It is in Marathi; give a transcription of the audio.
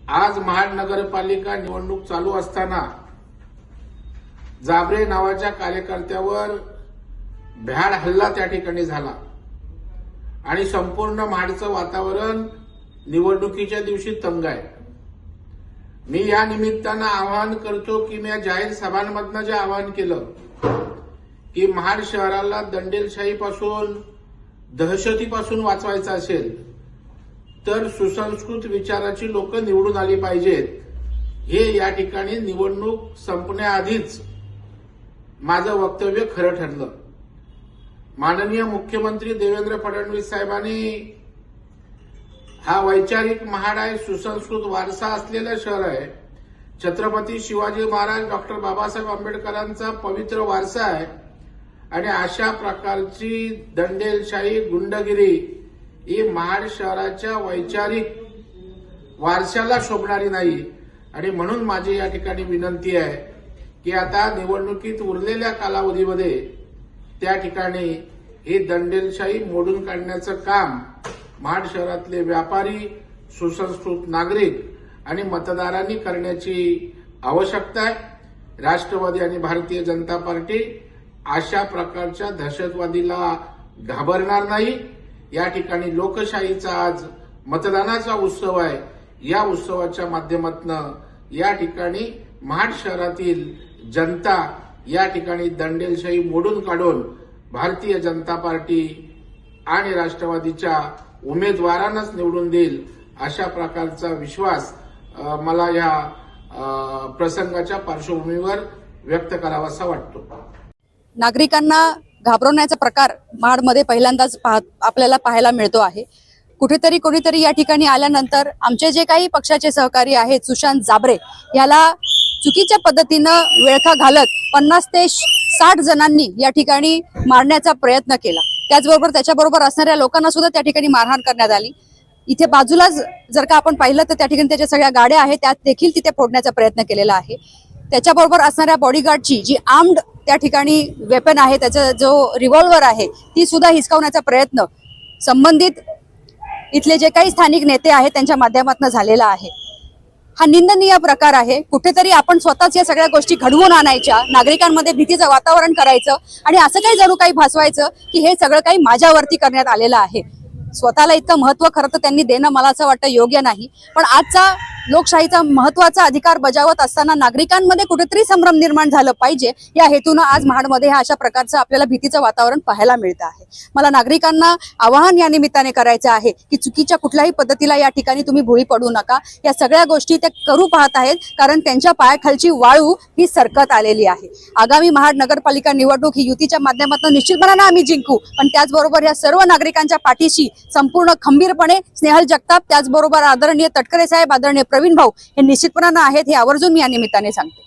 आज महानगरपालिका निवडणूक चालू असताना जाबरे नावाच्या कार्यकर्त्यावर भ्याड हल्ला त्या ठिकाणी झाला आणि संपूर्ण महाडचं वातावरण निवडणुकीच्या दिवशी तंग आहे। मी या निमित्तानं आवाहन करतो की मी जाहीर सभांमधनं जे आवाहन केलं की महाड शहराला दंडेलशाहीपासून दहशतीपासून वाचवायचं असेल तर सुसंस्कृत विचाराची लोक निवडून आली पाहिजेत। हे या ठिकाणी निवडणूक संपण्याआधीच माझं वक्तव्य खरं ठरलं। माननीय मुख्यमंत्री देवेंद्र फडणवीस साहेबांनी हा वैचारिक महाड आहे, सुसंस्कृत वारसा असलेलं शहर आहे, छत्रपती शिवाजी महाराज डॉक्टर बाबासाहेब आंबेडकरांचा पवित्र वारसा आहे आणि अशा प्रकारची दंडेलशाही गुंडगिरी ही महाड शहराच्या वैचारिक वारशाला शोभणारी नाही आणि म्हणून माझी या ठिकाणी विनंती आहे की आता निवडणुकीत उरलेल्या कालावधीमध्ये त्या ठिकाणी ही दंडेलशाही मोडून काढण्याचं काम महाड शहरातले व्यापारी, सुसंस्कृत नागरिक आणि मतदारांनी करण्याची आवश्यकता आहे। राष्ट्रवादी आणि भारतीय जनता पार्टी अशा प्रकारच्या दहशतवादीला घाबरणार नाही। या ठिकाणी लोकशाहीचा आज मतदानाचा उत्सव आहे। या उत्सवाच्या माध्यमातून या ठिकाणी महाड शहरातील जनता या ठिकाणी दंडेलशाही मोडून काढून भारतीय जनता पार्टी आणि राष्ट्रवादीच्या उमेदवारांनाच निवडून देईल अशा प्रकारचा विश्वास मला या प्रसंगाच्या पार्श्वभूमीवर व्यक्त करावासा वाटतो। नागरिकांना घाबरवण्याचा प्रकार महाडमध्ये पहिल्यांदाच आपल्याला पाहायला मिळतो आहे। कुठेतरी कोणीतरी या ठिकाणी आल्यानंतर आमचे जे काही पक्षाचे सहकारी आहेत सुशांत जाबरे याला चुकीच्या पद्धतीनं वेळखा घालत 50 ते 60 जणांनी या ठिकाणी मारण्याचा प्रयत्न केला। त्याचबरोबर त्याच्याबरोबर असणाऱ्या लोकांना सुद्धा त्या ठिकाणी मारहाण करण्यात आली। इथे बाजूलाच जर का आपण पाहिलं तर त्या ठिकाणी त्याच्या सगळ्या गाड्या आहेत त्यात देखील तिथे फोडण्याचा प्रयत्न केलेला आहे। त्याच्याबरोबर असणाऱ्या बॉडीगार्डची जी आर्म्ड त्या ठिकाणी वेपन आहे, त्याचा जो रिव्हॉल्वर आहे ती सुद्धा हिसकावण्याचा प्रयत्न संबंधित इथले जे काही स्थानिक नेते आहेत त्यांच्या माध्यमातून झालेला आहे। हा निंदनीय प्रकार आहे। कुठेतरी आपण स्वतःच या सगळ्या गोष्टी घडवून आणायच्या, नागरिकांमध्ये भीतीचं वातावरण करायचं आणि असं काही जणू काही भासवायचं की हे सगळं काही माझ्यावरती करण्यात आलेलं आहे। स्वतःला इतकं महत्व खरं तर त्यांनी देणं मला असं वाटतं योग्य नाही, पण आजचा लोकशाहीचा महत्वाचा अधिकार बजावत असताना नागरिकांमध्ये कुठेतरी संभ्रम निर्माण झालं पाहिजे या हेतून आज महाडमध्ये हा अशा प्रकारचं आपल्याला भीतीचं वातावरण पाहायला मिळतं आहे। मला नागरिकांना आवाहन या निमित्ताने करायचं आहे की चुकीच्या कुठल्याही पद्धतीला या ठिकाणी तुम्ही भोळी पडू नका। या सगळ्या गोष्टी ते करू पाहत आहेत कारण त्यांच्या पायाखालची वाळू ही सरकत आलेली आहे। आगामी महाड नगरपालिका निवडणूक ही युतीच्या माध्यमातून निश्चितपणाने आम्ही जिंकू, पण त्याचबरोबर या सर्व नागरिकांच्या पाठीशी संपूर्ण खंबीरपणे स्नेहल जगताप, त्याचबरोबर आदरणीय तटकरे साहेब, आदरणीय प्रवीण भाऊ हे निश्चितपणाने आहेत हे आवर्जून मी या निमित्ताने सांगते।